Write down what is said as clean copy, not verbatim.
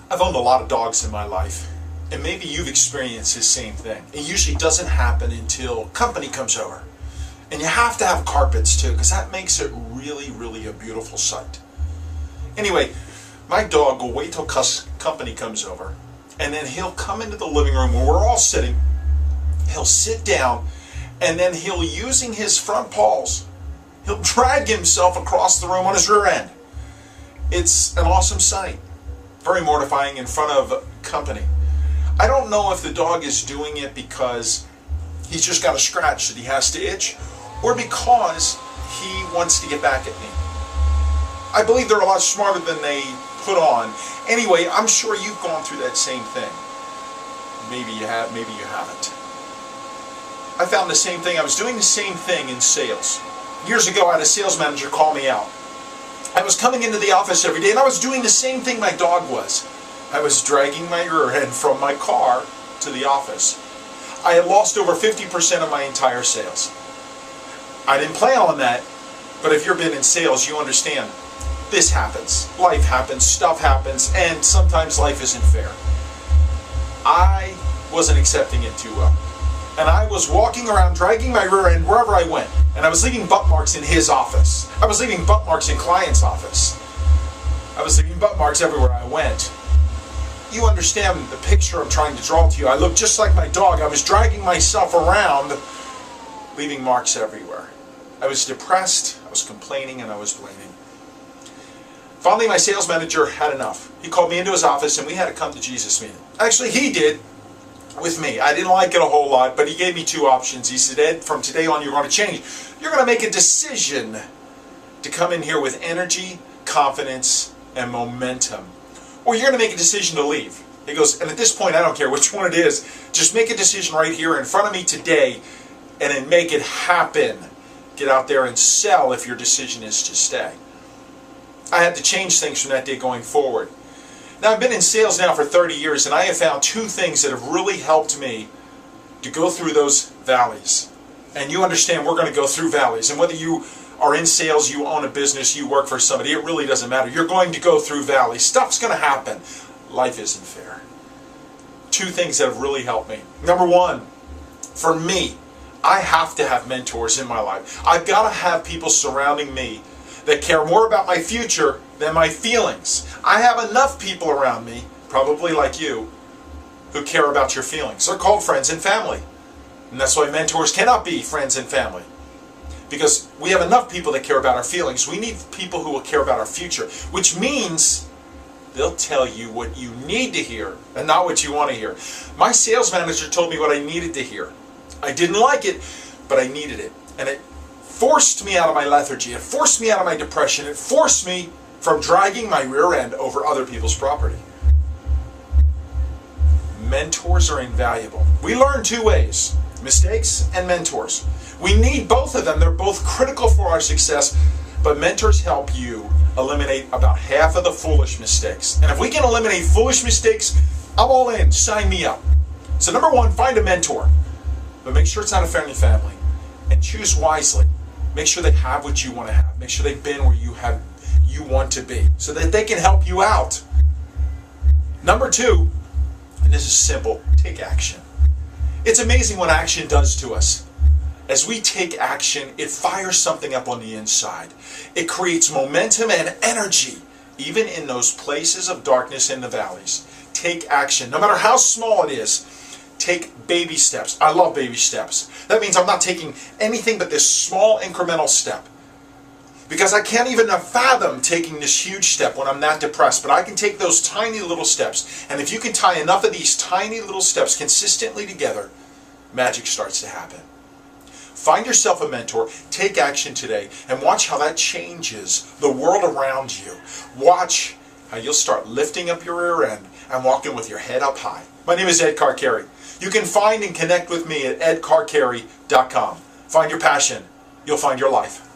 I've owned a lot of dogs in my life, and maybe you've experienced the same thing. It usually doesn't happen until company comes over. And you have to have carpets too, because that makes it really, really a beautiful sight. Anyway, my dog will wait till company comes over, and then he'll come into the living room where we're all sitting. He'll sit down, and then he'll, using his front paws, he'll drag himself across the room on his rear end. It's an awesome sight. Very mortifying in front of company. I don't know if the dog is doing it because he's just got a scratch that he has to itch, or because he wants to get back at me. I believe they're a lot smarter than they put on. Anyway, I'm sure you've gone through that same thing. Maybe you have, maybe you haven't. I found the same thing. I was doing the same thing in sales. Years ago, I had a sales manager call me out. I was coming into the office every day, and I was doing the same thing my dog was. I was dragging my rear end from my car to the office. I had lost over 50% of my entire sales. I didn't plan on that, but if you've been in sales, you understand. This happens. Life happens, stuff happens, and sometimes life isn't fair. I wasn't accepting it too well. And I was walking around dragging my rear end wherever I went. And I was leaving butt marks in his office. I was leaving butt marks in clients' office. I was leaving butt marks everywhere I went. You understand the picture I'm trying to draw to you. I looked just like my dog. I was dragging myself around, leaving marks everywhere. I was depressed, I was complaining, and I was blaming. Finally, my sales manager had enough. He called me into his office, and we had a come to Jesus meeting. Actually, he did. With me. I didn't like it a whole lot, but he gave me two options. He said, Ed, from today on you're going to change. You're going to make a decision to come in here with energy, confidence, and momentum. Or you're going to make a decision to leave. He goes, and at this point I don't care which one it is, just make a decision right here in front of me today and then make it happen. Get out there and sell if your decision is to stay. I had to change things from that day going forward. Now, I've been in sales now for 30 years, and I have found two things that have really helped me to go through those valleys. And you understand we're going to go through valleys. And whether you are in sales, you own a business, you work for somebody, it really doesn't matter. You're going to go through valleys. Stuff's going to happen. Life isn't fair. Two things that have really helped me. Number one, for me, I have to have mentors in my life. I've got to have people surrounding me that care more about my future than my feelings. I have enough people around me, probably like you, who care about your feelings. They're called friends and family. And that's why mentors cannot be friends and family. Because we have enough people that care about our feelings. We need people who will care about our future, which means they'll tell you what you need to hear and not what you want to hear. My sales manager told me what I needed to hear. I didn't like it, but I needed it. And it forced me out of my lethargy. It forced me out of my depression. It forced me from dragging my rear end over other people's property. Mentors are invaluable. We learn two ways, mistakes and mentors. We need both of them. They're both critical for our success, but mentors help you eliminate about half of the foolish mistakes. And if we can eliminate foolish mistakes, I'm all in. Sign me up. So number one, find a mentor. But make sure it's not a friendly family. And choose wisely. Make sure they have what you want to have. Make sure they've been where you want to be, so that they can help you out. Number two, and this is simple, take action. It's amazing what action does to us. As we take action, it fires something up on the inside. It creates momentum and energy, even in those places of darkness in the valleys. Take action, no matter how small it is. Take baby steps. I love baby steps. That means I'm not taking anything but this small incremental step. Because I can't even fathom taking this huge step when I'm that depressed. But I can take those tiny little steps. And if you can tie enough of these tiny little steps consistently together, magic starts to happen. Find yourself a mentor, take action today, and watch how that changes the world around you. Watch how you'll start lifting up your rear end and walking with your head up high. My name is Ed Carcarey. You can find and connect with me at edcarcarey.com. Find your passion. You'll find your life.